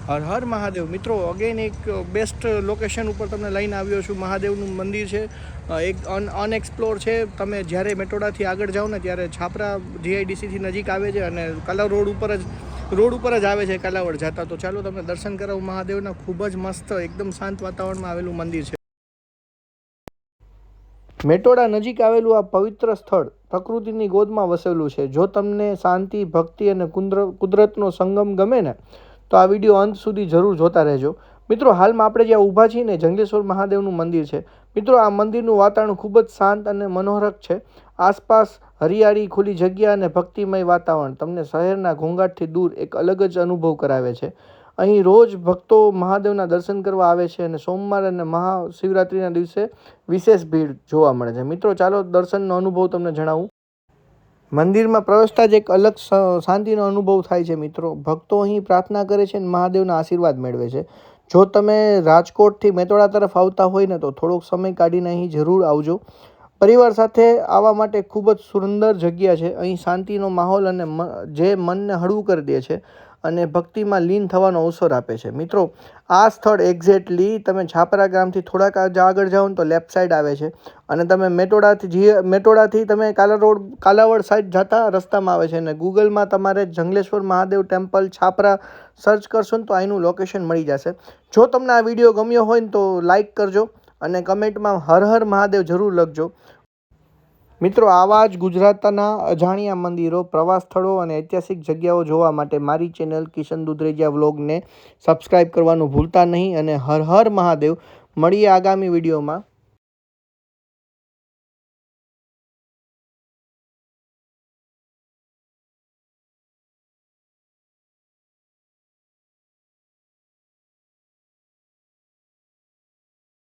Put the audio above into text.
હર હર મહાદેવ મિત્રો, અગેન એક best location ઉપર તમને લઈને આવ્યો છું. મહાદેવનું મંદિર છે, એક અનએક્સપ્લોર છે. તમે જ્યારે મેટોડાથી આગળ જાઓ ને ત્યારે છાપરા જીઆઈડીસીથી નજીક આવે છે અને કલા રોડ ઉપર જ આવે છે કાલાવડ જતા. તો ચાલો તમને દર્શન કરાવું મહાદેવના. ખૂબ જ મસ્ત એકદમ શાંત વાતાવરણમાં આવેલું મંદિર છે. મેટોડા નજીક આવેલું આ પવિત્ર સ્થળ પ્રકૃતિની ગોદમાં વસેલું છે. જો તમને શાંતિ, ભક્તિ અને કુદરતનો સંગમ ગમે ને તો આ વિડીયો અંત સુધી જરૂર જોતા રહેજો. મિત્રો, હાલમાં આપણે જ્યાં ઊભા છીએ ને જંગલેશ્વર મહાદેવનું મંદિર છે. મિત્રો, આ મંદિરનું વાતાવરણ ખૂબ જ શાંત અને મનોહરક છે. આસપાસ હરિયાળી, ખુલ્લી જગ્યા અને ભક્તિમય વાતાવરણ તમને શહેરના ઘોંઘાટથી દૂર એક અલગ જ અનુભવ કરાવે છે. અહીં રોજ ભક્તો મહાદેવના દર્શન કરવા આવે છે અને સોમવાર અને મહાશિવરાત્રિના દિવસે વિશેષ ભીડ જોવા મળે છે. મિત્રો, ચાલો દર્શનનો અનુભવ તમને જણાવું. મંદિરમાં પ્રવેશતા જ એક અલગ શાંતિનો અનુભવ થાય છે. મિત્રો, ભક્તો અહીં પ્રાર્થના કરે છે અને મહાદેવના આશીર્વાદ મેળવે છે. જો તમે રાજકોટથી મેટોડા તરફ આવતા હોય ને તો થોડોક સમય કાઢીને અહીં જરૂર આવજો. પરિવાર સાથે આવવા માટે ખૂબ જ સુંદર જગ્યા છે. અહીં શાંતિનો માહોલ અને જે મનને હળવું કરી દે છે અને ભક્તિમાં લીન થવાનો અવસર આપે છે. મિત્રો, આ સ્થળ એક્ઝેક્ટલી તમે છાપરા ગામથી થોડાક આગળ જાઓ ને તો લેફ્ટ સાઈડ આવે છે અને તમે મેટોડાથી તમે કાલાવડ સાઈડ જતા રસ્તામાં આવે છે અને ગૂગલમાં તમારે જંગલેશ્વર મહાદેવ ટેમ્પલ છાપરા સર્ચ કરશો ને તો અહીંનું લોકેશન મળી જશે. જો તમને આ વિડીયો ગમ્યો હોય ને તો લાઈક કરજો અને કમેન્ટમાં હર હર મહાદેવ જરૂર લખજો. મિત્રો, આવા જ ગુજરાતના અજાણ્યા મંદિરો, પ્રવાસ સ્થળો અને ઐતિહાસિક જગ્યાઓ જોવા માટે મારી ચેનલ કિશન દુધરેજિયા વ્લોગને સબસ્ક્રાઈબ કરવાનું ભૂલતા નહીં અને હર હર મહાદેવ. મળીએ આગામી વિડીયોમાં.